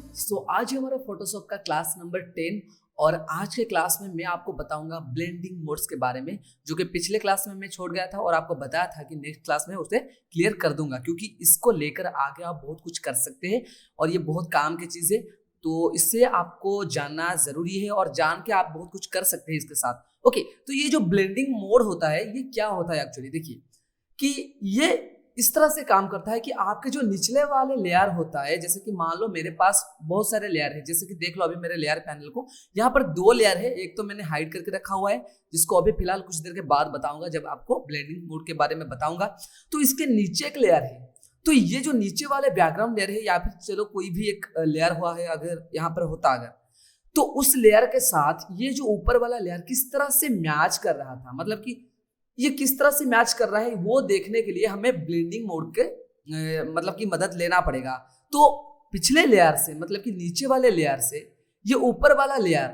आज हमारा फोटोशॉप का क्लास नंबर 10 और आज के क्लास में मैं आपको बताऊंगा ब्लेंडिंग मोड्स के बारे में, जो कि पिछले क्लास में मैं छोड़ गया था और आपको बताया था कि नेक्स्ट क्लास में उसे क्लियर कर दूंगा, क्योंकि इसको लेकर आगे आप बहुत कुछ कर सकते हैं और ये बहुत काम की चीज़ है। तो इससे आपको जानना ज़रूरी है और जान के आप बहुत कुछ कर सकते हैं इसके साथ। ओके, तो ये जो ब्लेंडिंग मोड होता है ये क्या होता है एक्चुअली, देखिए कि ये इस तरह से काम करता है कि आपके जो निचले वाले लेयर होता है, जैसे कि मान लो मेरे पास बहुत सारे लेयर है, जैसे कि देख लो अभी मेरे लेयर पैनल को, यहाँ पर दो लेयर है। एक तो मैंने हाइड करके रखा हुआ है, जिसको अभी फिलहाल कुछ देर के बाद बताऊंगा जब आपको ब्लेंडिंग मोड के बारे में बताऊंगा। तो इसके नीचे एक लेयर है, तो ये जो नीचे वाले बैकग्राउंड लेयर है या फिर चलो कोई भी एक लेयर हुआ है, अगर यहाँ पर होता अगर, तो उस लेयर के साथ ये जो ऊपर वाला लेयर किस तरह से मैच कर रहा था, मतलब कि ये किस तरह से मैच कर रहा है, वो देखने के लिए हमें ब्लेंडिंग मोड के मतलब की मदद लेना पड़ेगा। तो पिछले लेयर से, मतलब कि नीचे वाले लेयर से ये ऊपर वाला लेयर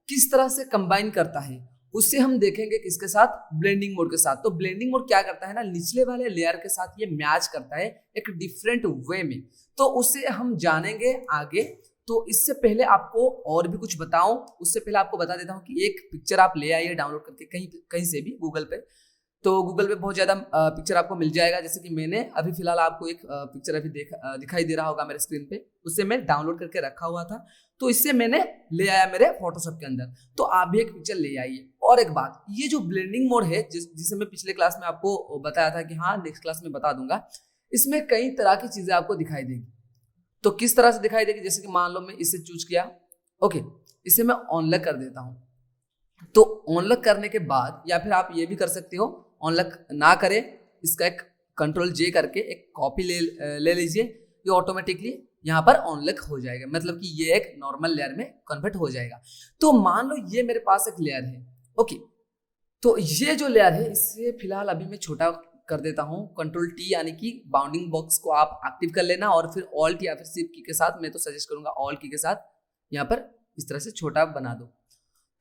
किस तरह से कंबाइन करता है, उससे हम देखेंगे किसके साथ, ब्लेंडिंग मोड के साथ। तो ब्लेंडिंग मोड क्या करता है ना, निचले वाले लेयर के साथ ये मैच करता है एक डिफरेंट वे में, तो उसे हम जानेंगे आगे। तो इससे पहले आपको और भी कुछ बताऊं, उससे पहले आपको बता देता हूं कि एक पिक्चर आप ले आइए डाउनलोड करके कहीं से भी, गूगल पे। तो गूगल पे बहुत ज़्यादा पिक्चर आपको मिल जाएगा, जैसे कि मैंने अभी फिलहाल आपको एक पिक्चर अभी दिखाई दे रहा होगा मेरे स्क्रीन पे, उससे मैं डाउनलोड करके रखा हुआ था, तो इससे मैंने ले आया मेरे फोटोशॉप के अंदर। तो आप भी एक पिक्चर ले आइए। और एक बात, ये जो ब्लेंडिंग मोड है जिसे मैं पिछले क्लास में आपको बताया था कि हाँ नेक्स्ट क्लास में बता दूंगा, इसमें कई तरह की चीज़ें आपको दिखाई देगी। तो किस तरह से दिखाई देगी, जैसे कि मान लो मैं इसे चूज किया, ओके, इसे मैं ऑनलॉक कर देता हूँ। तो ऑनलॉक करने के बाद, या फिर आप ये भी कर सकते हो, ऑनलॉक ना करें, इसका एक कंट्रोल जे करके एक कॉपी ले लीजिए, ये ऑटोमेटिकली यहाँ पर ऑनलॉक हो जाएगा, मतलब कि ये एक नॉर्मल लेयर में कन्वर्ट हो जाएगा। तो मान लो ये मेरे पास एक लेयर है, ओके, तो ये जो लेयर है इसे फिलहाल अभी मैं छोटा कर देता हूँ, कंट्रोल टी, यानी कि बाउंडिंग बॉक्स को आप एक्टिव कर लेना और फिर ऑल्ट या फिर शिफ्ट की के साथ, मैं तो सजेस्ट करूंगा ऑल्ट की के साथ यहाँ पर इस तरह से छोटा बना दो।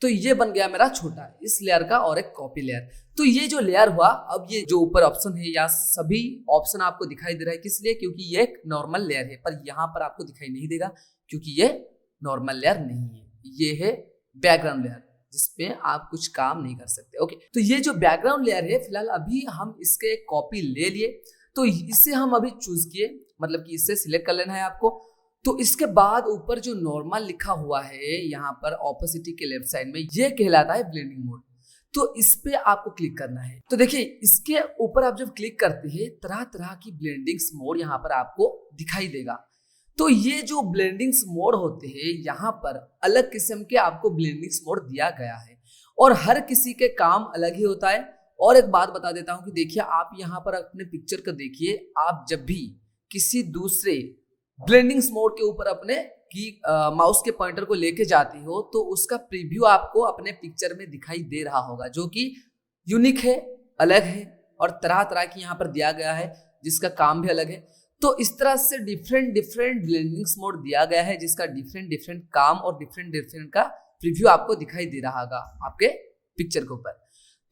तो ये बन गया मेरा छोटा इस लेयर का और एक कॉपी लेयर। तो ये जो लेयर हुआ, अब ये जो ऊपर ऑप्शन है या सभी ऑप्शन आपको दिखाई दे रहा है, किस लिए, क्योंकि ये एक नॉर्मल लेयर है, पर यहाँ पर आपको दिखाई नहीं देगा क्योंकि ये नॉर्मल लेयर नहीं है, ये है बैकग्राउंड लेयर जिसपे आप कुछ काम नहीं कर सकते। ओके, तो ये जो बैकग्राउंड लेयर है, फिलहाल अभी हम इसके एक कॉपी ले लिए, तो इसे हम अभी चूज किए, मतलब कि इससे सिलेक्ट कर लेना है आपको। तो इसके बाद ऊपर जो नॉर्मल लिखा हुआ है यहाँ पर ऑपोसिटी के लेफ्ट साइड में, ये कहलाता है ब्लेंडिंग मोड। तो इस पे आपको क्लिक करना है। तो देखिए इसके ऊपर आप जब क्लिक करते हैं, तरह तरह की ब्लेंडिंग्स मोड यहाँ पर आपको दिखाई देगा। तो ये जो ब्लेंडिंग्स मोड होते हैं, यहाँ पर अलग किस्म के आपको ब्लेंडिंग्स मोड दिया गया है और हर किसी के काम अलग ही होता है। और एक बात बता देता हूँ कि देखिए आप यहाँ पर अपने पिक्चर को देखिए, आप जब भी किसी दूसरे ब्लेंडिंग्स मोड के ऊपर अपने की माउस के पॉइंटर को लेके जाती हो, तो उसका प्रीव्यू आपको अपने पिक्चर में दिखाई दे रहा होगा, जो कि यूनिक है, अलग है और तरह तरह की यहाँ पर दिया गया है, जिसका काम भी अलग है। तो इस तरह से डिफरेंट ब्लेंडिंग्स मोड दिया गया है, जिसका डिफरेंट काम और डिफरेंट का प्रीव्यू आपको दिखाई दे रहा होगा आपके पिक्चर के ऊपर।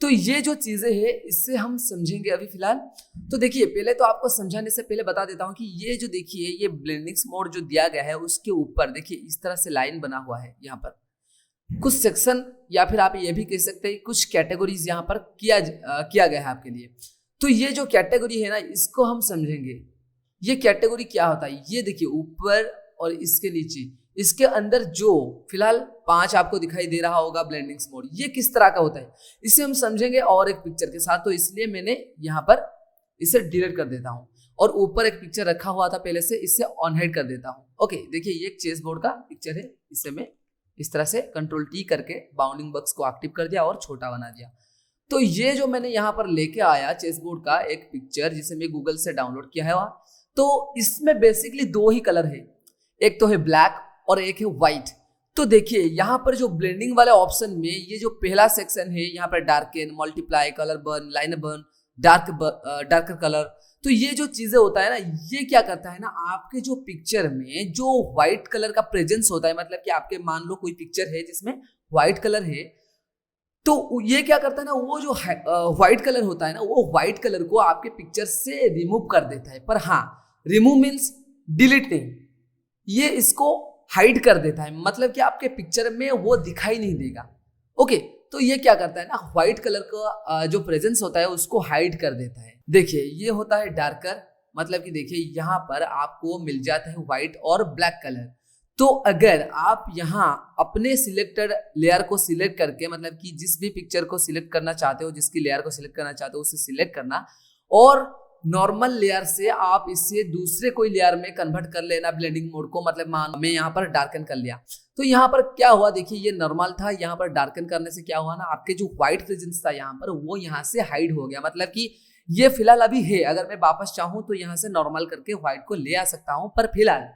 तो ये जो चीजें हैं इससे हम समझेंगे अभी फिलहाल। तो देखिए पहले तो आपको समझाने से पहले बता देता हूँ कि ये जो देखिए ये ब्लेंडिंग्स मोड जो दिया गया है, उसके ऊपर देखिए इस तरह से लाइन बना हुआ है, यहाँ पर कुछ सेक्शन या फिर आप ये भी कह सकते हैं कुछ कैटेगरीज यहाँ पर किया गया है आपके लिए। तो ये जो कैटेगरी है ना, इसको हम समझेंगे। ये कैटेगरी क्या होता है, ये देखिए ऊपर और इसके नीचे, इसके अंदर जो फिलहाल 5 आपको दिखाई दे रहा होगा ब्लेंडिंग्स मोड, ये किस तरह का होता है, इसे हम समझेंगे और एक पिक्चर के साथ। तो इसलिए मैंने यहाँ पर इसे डिलीट कर देता हूँ और ऊपर एक पिक्चर रखा हुआ था पहले से, इससे ऑन हाइड कर देता हूँ। ओके, देखिए ये एक चेस बोर्ड का पिक्चर है, इसे मैं इस तरह से कंट्रोल टी करके बाउंडिंग बॉक्स को एक्टिव कर दिया और छोटा बना दिया। तो ये जो मैंने यहाँ पर लेके आया चेस बोर्ड का एक पिक्चर, जिसे मैं गूगल से डाउनलोड किया है, तो इसमें बेसिकली 2 ही कलर है, एक तो है ब्लैक और एक है व्हाइट। तो देखिए यहाँ पर जो ब्लेंडिंग वाले ऑप्शन में ये जो पहला सेक्शन है, यहाँ पर darken, multiply, colour burn, line burn, darker colour, तो ये जो चीजें होता है ना, ये क्या करता है ना, आपके जो पिक्चर में जो व्हाइट कलर का प्रेजेंस होता है, मतलब कि आपके मान लो कोई पिक्चर है जिसमें व्हाइट कलर है, तो ये क्या करता है ना, वो जो व्हाइट कलर होता है ना, वो व्हाइट कलर को आपके पिक्चर से रिमूव कर देता है। पर हाँ, रिमूव मीन्स डिलीट नहीं, ये इसको हाइड कर देता है, मतलब कि आपके पिक्चर में वो दिखाई नहीं देगा। ओके, तो ये क्या करता है ना, व्हाइट कलर का जो प्रेजेंस होता है उसको हाइड कर देता है। देखिए ये होता है डार्कर, मतलब कि देखिए यहाँ पर आपको मिल जाता है व्हाइट और ब्लैक कलर। तो अगर आप यहाँ अपने सिलेक्टेड लेयर को सिलेक्ट करके, मतलब कि जिस भी पिक्चर को सिलेक्ट करना चाहते हो, जिसकी लेयर को सिलेक्ट करना चाहते हो उसे सिलेक्ट करना, और नॉर्मल लेयर से आप इसे दूसरे कोई लेयर में कन्वर्ट कर लेना ब्लेंडिंग मोड को। मतलब मान मैं यहाँ पर डार्कन कर लिया, तो यहाँ पर क्या हुआ, देखिए ये नॉर्मल था, यहाँ पर डार्कन करने से क्या हुआ ना, आपके जो व्हाइट प्रेजेंस था यहाँ पर वो यहाँ से हाइड हो गया। मतलब कि ये फिलहाल अभी है, अगर मैं वापस चाहूँ तो यहाँ से नॉर्मल करके व्हाइट को ले आ सकता हूँ, पर फिलहाल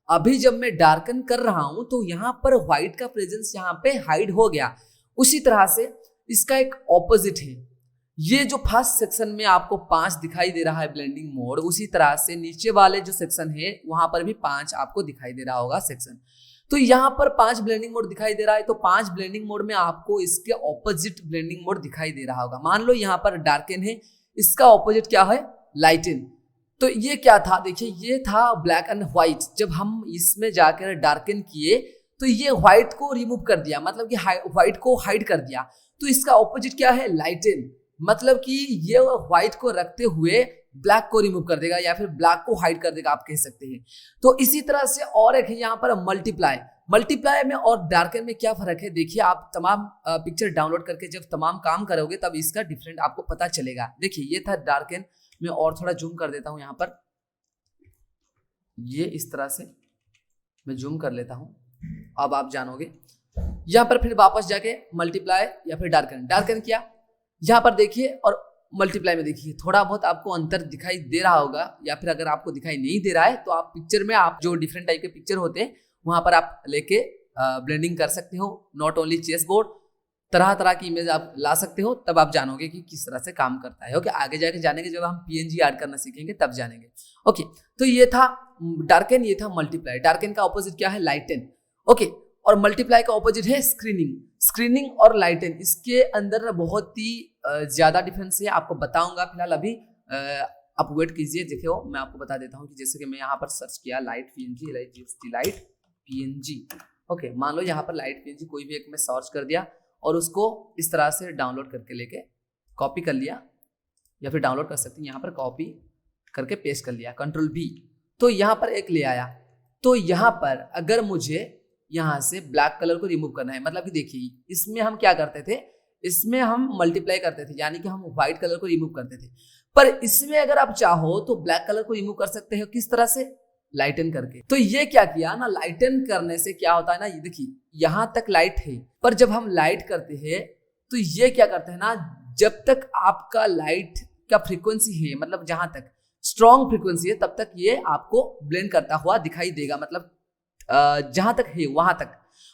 अभी जब मैं डार्कन कर रहा हूं तो यहाँ पर व्हाइट का प्रेजेंस यहाँ पे हाइड हो गया। उसी तरह से इसका एक ऑपोजिट है, ये जो फर्स्ट सेक्शन में आपको 5 दिखाई दे रहा है ब्लेंडिंग मोड, उसी तरह से नीचे वाले जो सेक्शन है वहां पर भी 5 आपको दिखाई दे रहा होगा सेक्शन। तो यहाँ पर 5 ब्लेंडिंग मोड दिखाई दे रहा है, तो 5 ब्लेंडिंग मोड में आपको इसके ऑपोजिट ब्लेंडिंग मोड दिखाई दे रहा होगा। मान लो यहाँ पर डार्कन है, इसका ऑपोजिट क्या है, लाइटन। तो ये क्या था, देखिए ये था ब्लैक एंड व्हाइट। जब हम इसमें जाकर डार्कन किए तो ये व्हाइट को रिमूव कर दिया, मतलब कि व्हाइट को हाइड कर दिया। तो इसका ऑपोजिट क्या है, लाइटन, मतलब कि ये व्हाइट को रखते हुए ब्लैक को रिमूव कर देगा या फिर ब्लैक को हाइड कर देगा, आप कह सकते हैं। तो इसी तरह से और एक है यहाँ पर मल्टीप्लाई। मल्टीप्लाई में और डार्कन में क्या फर्क है, देखिए आप तमाम पिक्चर डाउनलोड करके जब तमाम काम करोगे तब इसका डिफरेंट आपको पता चलेगा। देखिए ये था डार्कन, मैं और थोड़ा जूम कर देता हूं यहाँ पर, ये इस तरह से मैं जूम कर लेता हूं, अब आप जानोगे। यहाँ पर फिर वापस जाके मल्टीप्लाई या फिर डार्कन किया, यहाँ पर देखिए, और मल्टीप्लाई में देखिए थोड़ा बहुत आपको अंतर दिखाई दे रहा होगा, या फिर अगर आपको दिखाई नहीं दे रहा है तो आप पिक्चर में, आप जो डिफरेंट टाइप के पिक्चर होते हैं वहां पर आप लेके ब्लेंडिंग कर सकते हो। नॉट ओनली चेस बोर्ड, तरह तरह की इमेज आप ला सकते हो, तब आप जानोगे कि किस तरह से काम करता है। ओके, आगे जाके जानेंगे, जब हम पीएनजी ऐड करना सीखेंगे तब जानेंगे। ओके, तो ये था डार्कन, ये था मल्टीप्लाई। डार्कन का ऑपोजिट क्या है, लाइटन। ओके, और मल्टीप्लाई का ऑपोजिट है स्क्रीनिंग और लाइटन। इसके अंदर बहुत ही ज्यादा डिफरेंस है, आपको बताऊंगा। फिलहाल अभी आप वेट कीजिए, देखो मैं आपको बता देता हूँ कि जैसे कि मैं यहाँ पर सर्च किया लाइट पीएनजी। ओके, मान लो यहाँ पर लाइट पीएनजी कोई भी एक मैं सर्च कर दिया और उसको इस तरह से डाउनलोड करके लेके कॉपी कर लिया, या फिर डाउनलोड कर सकते हैं, यहाँ पर कॉपी करके पेस्ट कर लिया, कंट्रोल V, तो यहाँ पर एक ले आया। तो यहाँ पर अगर मुझे यहाँ से ब्लैक कलर को रिमूव करना है, मतलब कि देखिए इसमें हम क्या करते थे, इसमें हम मल्टीप्लाई करते थे, यानी कि हम व्हाइट कलर को रिमूव करते थे। पर इसमें अगर आप चाहो तो ब्लैक कलर को रिमूव कर सकते हो, किस तरह से, लाइटन करके। तो ये क्या किया ना, लाइटन करने से क्या होता है ना, ये देखिए यहां तक लाइट है, पर जब हम लाइट करते हैं तो ये क्या करते हैं ना, जब तक आपका लाइट का फ्रीक्वेंसी है, मतलब जहां तक स्ट्रॉन्ग फ्रीक्वेंसी है तब तक ये आपको ब्लेंड करता हुआ दिखाई देगा, मतलब जहां तक है वहां तक।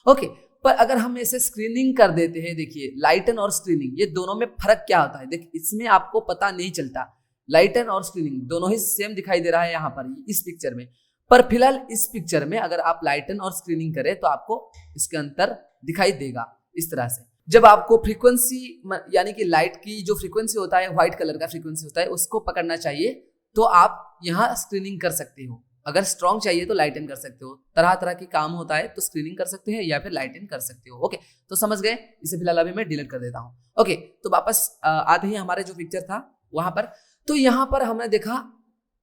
ओके, पर अगर हम ऐसे स्क्रीनिंग कर देते हैं, देखिए लाइटन और स्क्रीनिंग ये दोनों में फर्क क्या होता है, देखिए इसमें आपको पता नहीं चलता, लाइटन और स्क्रीनिंग दोनों ही सेम दिखाई दे रहा है यहाँ पर इस पिक्चर में। पर फिलहाल इस पिक्चर में अगर आप लाइटन और स्क्रीनिंग करें तो आपको इसके अंतर दिखाई देगा इस तरह से। जब आपको फ्रीक्वेंसी, यानी कि लाइट की जो फ्रीक्वेंसी होता है, व्हाइट कलर का फ्रीक्वेंसी होता है, उसको पकड़ना चाहिए तो आप यहाँ स्क्रीनिंग कर सकते हो। अगर स्ट्रॉन्ग चाहिए तो लाइटन कर सकते हो, तरह तरह की काम होता है तो स्क्रीनिंग कर सकते हैं या फिर लाइटन कर सकते हो। ओके, तो समझ गए, इसे फिलहाल अभी मैं डिलीट कर देता हूँ। ओके, तो वापस आते ही हमारे जो पिक्चर था वहां पर, तो यहाँ पर हमने देखा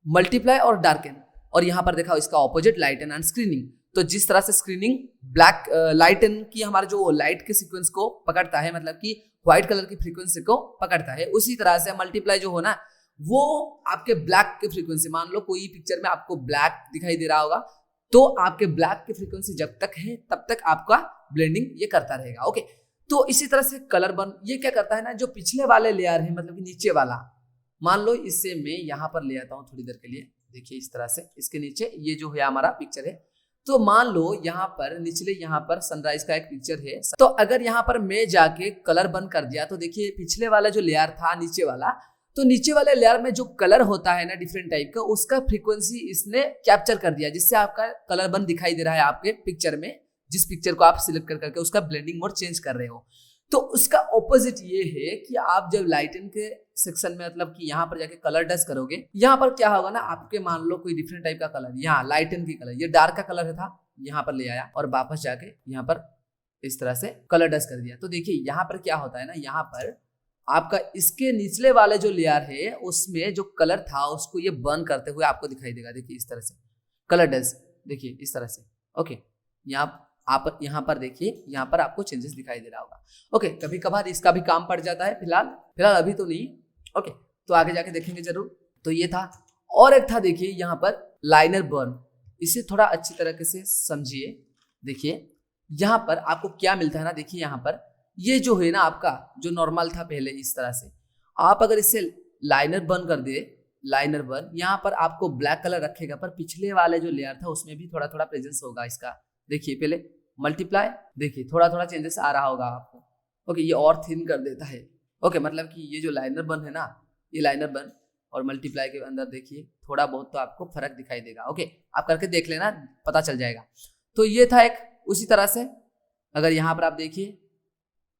मल्टीप्लाई और डार्कन, और यहाँ पर देखा इसका ऑपोजिट लाइटन एंड स्क्रीनिंग। तो जिस तरह से स्क्रीनिंग ब्लैक लाइटन की हमारे जो लाइट के सीक्वेंस को पकड़ता है, मतलब कि व्हाइट कलर की फ्रीक्वेंसी को पकड़ता है, उसी तरह से मल्टीप्लाई जो हो ना वो आपके ब्लैक की फ्रीक्वेंसी, मान लो कोई पिक्चर में आपको ब्लैक दिखाई दे रहा होगा तो आपके ब्लैक की फ्रीक्वेंसी जब तक है तब तक आपका ब्लेंडिंग ये करता रहेगा। ओके, तो इसी तरह से कलर बर्न ये क्या करता है ना, जो पिछले वाले लेयर है, मतलब कि नीचे वाला, मान लो इससे मैं यहाँ पर ले आता हूँ थोड़ी देर के लिए, देखिए इस तरह से इसके नीचे ये जो है हमारा पिक्चर है। तो मान लो यहाँ पर निचले, यहाँ पर सनराइज का एक पिक्चर है, तो अगर यहाँ पर मैं जाके कलर बर्न कर दिया तो देखिए पिछले वाला जो लेयर था नीचे वाला, तो नीचे वाले लेयर में जो कलर होता है ना डिफरेंट टाइप का, उसका फ्रीक्वेंसी इसने कैप्चर कर दिया, जिससे आपका कलर बर्न दिखाई दे रहा है आपके पिक्चर में, जिस पिक्चर को आप सिलेक्ट कर करके उसका ब्लेंडिंग मोड चेंज कर रहे हो। तो उसका ऑपोजिट ये है कि आप जब लाइटन के सेक्शन में, मतलब कि यहाँ पर जाके कलर डस्ट करोगे, यहाँ पर क्या होगा ना, आपके मान लो कोई डिफरेंट टाइप का कलर, यहाँ लाइटन की कलर, ये डार्क का कलर था, यहाँ पर ले आया और वापस जाके यहाँ पर इस तरह से कलर डस्ट कर दिया। तो देखिए यहाँ पर क्या होता है ना, यहाँ पर आपका इसके निचले वाले जो लेयर है उसमें जो कलर था उसको ये बर्न करते हुए आपको दिखाई देगा। देखिए इस तरह से कलर डस्ट, देखिए इस तरह से। ओके, आप यहाँ पर देखिए, यहाँ पर आपको चेंजेस दिखाई दे रहा होगा। ओके, कभी कभार इसका भी काम पड़ जाता है, फिलहाल अभी तो नहीं। ओके, तो आगे जाके देखेंगे जरूर। तो ये था, और एक था देखिए यहाँ पर लाइनर बर्न। इसे थोड़ा अच्छी तरीके से समझिए। देखिए यहाँ पर आपको क्या मिलता है ना, देखिए यहाँ पर ये जो है ना आपका जो नॉर्मल था पहले इस तरह से, आप अगर इसे लाइनर बर्न कर दे, लाइनर बर्न, यहाँ पर आपको ब्लैक कलर रखेगा पर पिछले वाले जो लेयर था उसमें भी थोड़ा थोड़ा प्रेजेंस होगा इसका। देखिए पहले मल्टीप्लाई, देखिए थोड़ा थोड़ा चेंजेस आ रहा होगा आपको। ओके, ये और थिन कर देता है। ओके, मतलब कि ये जो लाइनर बर्न है ना, ये लाइनर बर्न और मल्टीप्लाई के अंदर देखिए थोड़ा बहुत तो आपको फर्क दिखाई देगा। ओके, आप करके देख लेना, पता चल जाएगा। तो ये था एक। उसी तरह से अगर यहाँ पर आप देखिए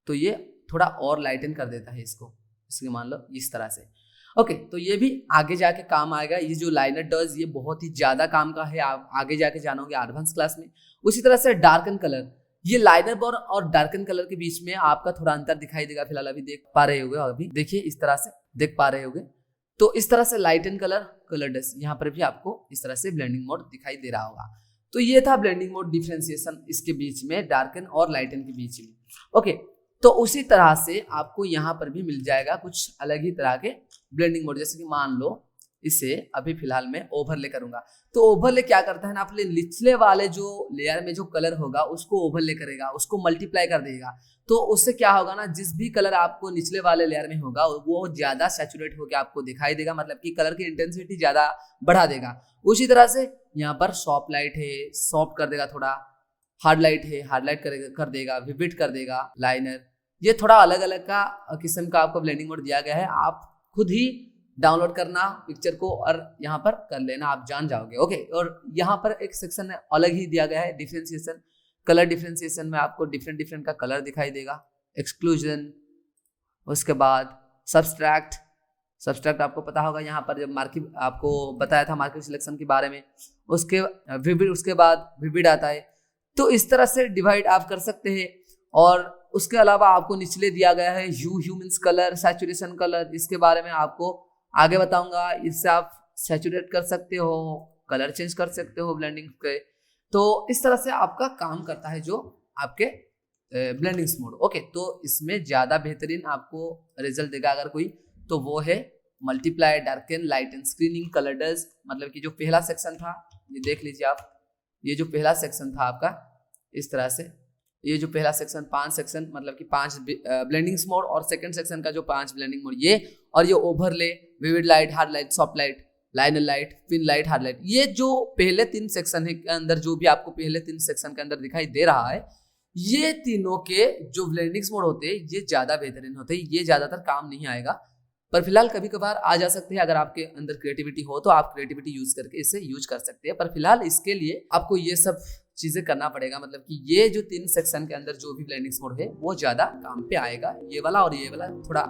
तो ये थोड़ा और लाइटन कर देता है इसको, इसके मान लो इस तरह से। ओके, तो ये भी आगे जाके काम आएगा। ये जो लाइनर डज ये बहुत ही ज्यादा काम का है, आप आगे जाके जानोगे एडवांस क्लास में। उसी तरह से डार्कन कलर, ये लाइनर बर्न और डार्कन कलर के बीच में आपका थोड़ा अंतर दिखाई देगा। फिलहाल अभी देख पा रहे होगे, अभी देखिए इस तरह से देख पा रहे होगे। तो इस तरह से लाइटन कलर, कलर डस्ट, यहाँ पर भी आपको इस तरह से ब्लेंडिंग मोड दिखाई दे रहा होगा। तो ये था ब्लेंडिंग मोड डिफरेंशिएशन इसके बीच में, डार्कन और लाइटन के बीच में। ओके, तो उसी तरह से आपको यहाँ पर भी मिल जाएगा कुछ अलग ही तरह के ब्लेंडिंग मोड। जैसे कि मान लो इसे अभी फिलहाल मैं ओवरले करूंगा, तो ओवरले क्या करता है ना, अपने निचले वाले जो लेयर में जो कलर होगा उसको ओवरले करेगा, उसको मल्टीप्लाई कर देगा। तो उससे क्या होगा ना, जिस भी कलर आपको निचले वाले लेयर में होगा वो ज्यादा सैचुरेट होकर आपको दिखाई देगा, मतलब कि कलर की इंटेंसिटी ज्यादा बढ़ा देगा। उसी तरह से यहाँ पर सॉफ्ट लाइट है, सॉफ्ट कर देगा, थोड़ा हार्ड लाइट है, हार्ड लाइट कर देगा, विविड कर देगा, लाइनर, ये थोड़ा अलग अलग का किस्म का आपको ब्लेंडिंग मोड दिया गया है। आप खुद ही डाउनलोड करना पिक्चर को और यहाँ पर कर लेना, आप जान जाओगे। ओके, और यहाँ पर एक सेक्शन अलग ही दिया गया है, डिफरेंशिएशन, कलर डिफरेंशिएशन में आपको डिफरेंट डिफरेंट का कलर दिखाई देगा। एक्सक्लूजन, उसके बाद सब्सट्रैक्ट, सब्सट्रैक्ट आपको पता होगा, यहाँ पर जब मार्किंग आपको बताया था मार्किंग सिलेक्शन के बारे में, उसके विविड, उसके बाद विविड आता है। तो इस तरह से डिवाइड आप कर सकते हैं। और उसके अलावा आपको निचले दिया गया है ह्यू मींस कलर, सैचुरेशन कलर, इसके बारे में आपको आगे बताऊंगा। इससे आप सैचुरेट कर सकते हो, कलर चेंज कर सकते हो ब्लेंडिंग के। तो इस तरह से आपका काम करता है जो आपके ब्लेंडिंग मोड। ओके, तो इसमें ज्यादा बेहतरीन आपको रिजल्ट देगा अगर कोई, तो वो है मल्टीप्लाई, डार्कन, लाइटन, स्क्रीनिंग, कलर डस्ट। मतलब कि जो पहला सेक्शन था, ये देख लीजिए आप, ये जो पहला सेक्शन था आपका इस तरह से, ये जो पहला सेक्शन 5 सेक्शन, मतलब कि 5 ब्लेंडिंग मोड, और सेकंड सेक्शन का जो 5 ब्लेंडिंग मोड, ये और ये overlay, vivid light, hard light, soft light, linear light, pin light, hard light, ये जो पहले 3 सेक्शन के अंदर, जो भी आपको पहले 3 सेक्शन के अंदर दिखाई दे रहा है, ये तीनों के जो ब्लेंडिंग मोड होते हैं ये ज्यादा बेहतरीन होते हैं। ये ज्यादातर काम नहीं आएगा, पर फिलहाल कभी कभार आ जा सकते हैं। अगर आपके अंदर क्रिएटिविटी हो तो आप क्रिएटिविटी यूज करके इसे यूज कर सकते हैं, पर फिलहाल इसके लिए आपको ये सब चीजें करना पड़ेगा। मतलब कि ये जो 3 सेक्शन के अंदर जो भी ब्लेंडिंग मोड है वो ज्यादा काम पे आएगा, ये वाला और ये वाला थोड़ा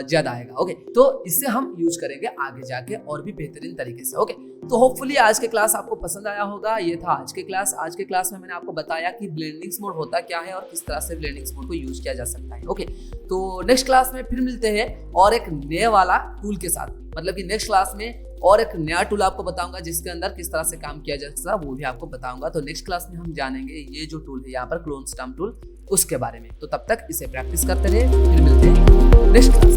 ज्यादा आएगा। ओके, तो इससे हम यूज करेंगे आगे जाके और भी बेहतरीन तरीके से। ओके, तो होपफुली आज के क्लास आपको पसंद आया होगा। ये था आज के क्लास। आज के क्लास में मैंने आपको बताया कि ब्लेंडिंग मोड होता क्या है और किस तरह से ब्लेंडिंग मोड को यूज किया जा सकता है। ओके, तो नेक्स्ट क्लास में फिर मिलते हैं और एक नए वाला टूल के साथ। मतलब कि नेक्स्ट क्लास में और एक नया टूल आपको बताऊंगा जिसके अंदर किस तरह से काम किया जा सकता है, वो भी आपको बताऊंगा। तो नेक्स्ट क्लास में हम जानेंगे ये जो टूल है यहाँ पर, क्लोन स्टम्प टूल, उसके बारे में। तो तब तक इसे प्रैक्टिस करते रहे, फिर मिलते हैं नेक्स्ट क्लास।